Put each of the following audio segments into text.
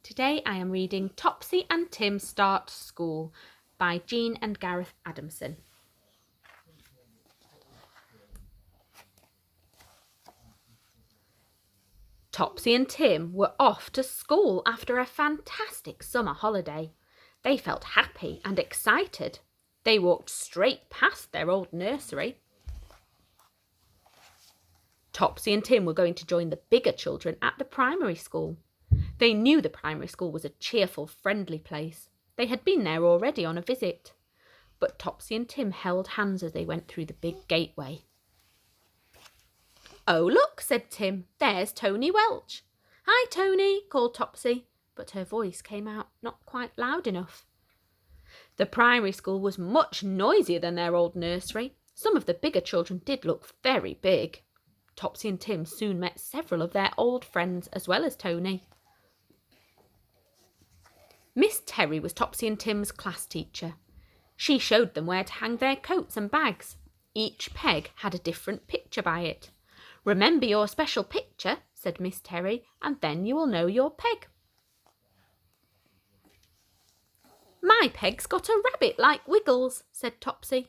Today I am reading Topsy and Tim Start School by Jean and Gareth Adamson. Topsy and Tim were off to school after a fantastic summer holiday. They felt happy and excited. They walked straight past their old nursery. Topsy and Tim were going to join the bigger children at the primary school. They knew the primary school was a cheerful, friendly place. They had been there already on a visit. But Topsy and Tim held hands as they went through the big gateway. "Oh, look," said Tim, "there's Tony Welch." "Hi, Tony," called Topsy, but her voice came out not quite loud enough. The primary school was much noisier than their old nursery. Some of the bigger children did look very big. Topsy and Tim soon met several of their old friends as well as Tony. Miss Terry was Topsy and Tim's class teacher. She showed them where to hang their coats and bags. Each peg had a different picture by it. "Remember your special picture," said Miss Terry, "and then you will know your peg." "My peg's got a rabbit like Wiggles," said Topsy.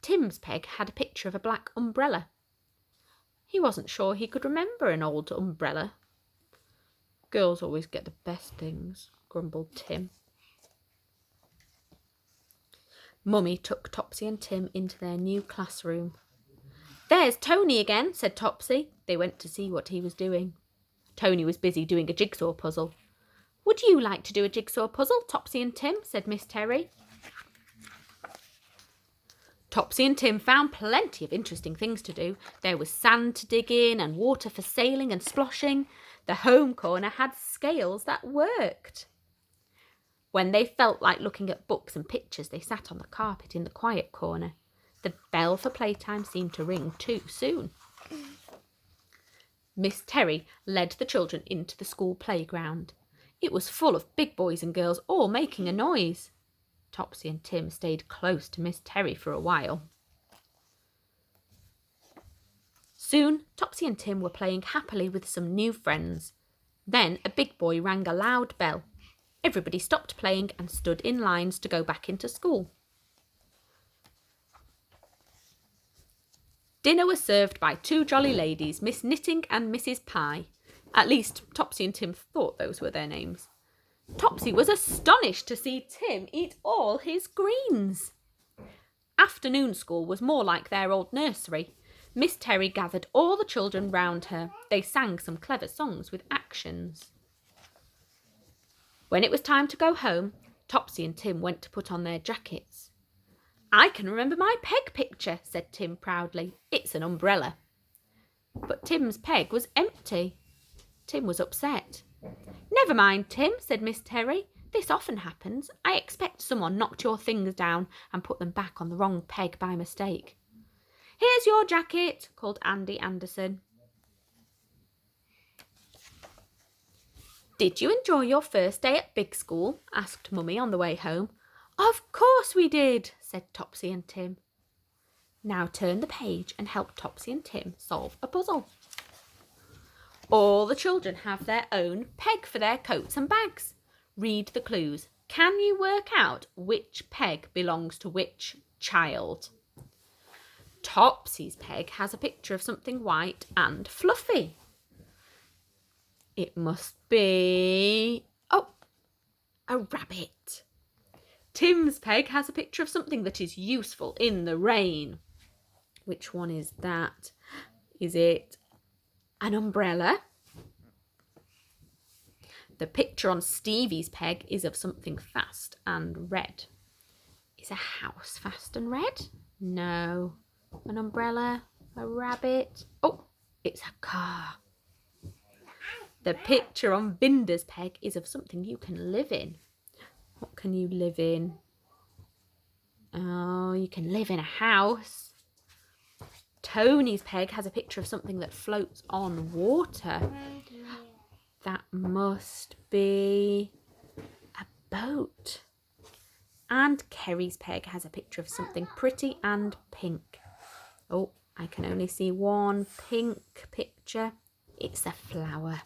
Tim's peg had a picture of a black umbrella. He wasn't sure he could remember an old umbrella. "Girls always get the best things," grumbled Tim. Mummy took Topsy and Tim into their new classroom. "There's Tony again," said Topsy. They went to see what he was doing. Tony was busy doing a jigsaw puzzle. "Would you like to do a jigsaw puzzle, Topsy and Tim?" said Miss Terry. Topsy and Tim found plenty of interesting things to do. There was sand to dig in and water for sailing and sploshing. The home corner had scales that worked. When they felt like looking at books and pictures, they sat on the carpet in the quiet corner. The bell for playtime seemed to ring too soon. Miss Terry led the children into the school playground. It was full of big boys and girls, all making a noise. Topsy and Tim stayed close to Miss Terry for a while. Soon, Topsy and Tim were playing happily with some new friends. Then a big boy rang a loud bell. Everybody stopped playing and stood in lines to go back into school. Dinner was served by two jolly ladies, Miss Knitting and Mrs. Pie. At least, Topsy and Tim thought those were their names. Topsy was astonished to see Tim eat all his greens. Afternoon school was more like their old nursery. Miss Terry gathered all the children round her. They sang some clever songs with actions. When it was time to go home, Topsy and Tim went to put on their jackets. "I can remember my peg picture," said Tim proudly. "It's an umbrella." But Tim's peg was empty. Tim was upset. "Never mind, Tim," said Miss Terry. "This often happens. I expect someone knocked your things down and put them back on the wrong peg by mistake." "Here's your jacket," called Andy Anderson. "Did you enjoy your first day at big school?" asked Mummy on the way home. "Of course we did," said Topsy and Tim. Now turn the page and help Topsy and Tim solve a puzzle. All the children have their own peg for their coats and bags. Read the clues. Can you work out which peg belongs to which child? Topsy's peg has a picture of something white and fluffy. It must be, a rabbit. Tim's peg has a picture of something that is useful in the rain. Which one is that? Is it an umbrella? The picture on Stevie's peg is of something fast and red. Is a house fast and red? No. An umbrella? A rabbit? Oh, it's a car. The picture on Binder's peg is of something you can live in. What can you live in? Oh, you can live in a house. Tony's peg has a picture of something that floats on water. That must be a boat. And Kerry's peg has a picture of something pretty and pink. Oh, I can only see one pink picture. It's a flower.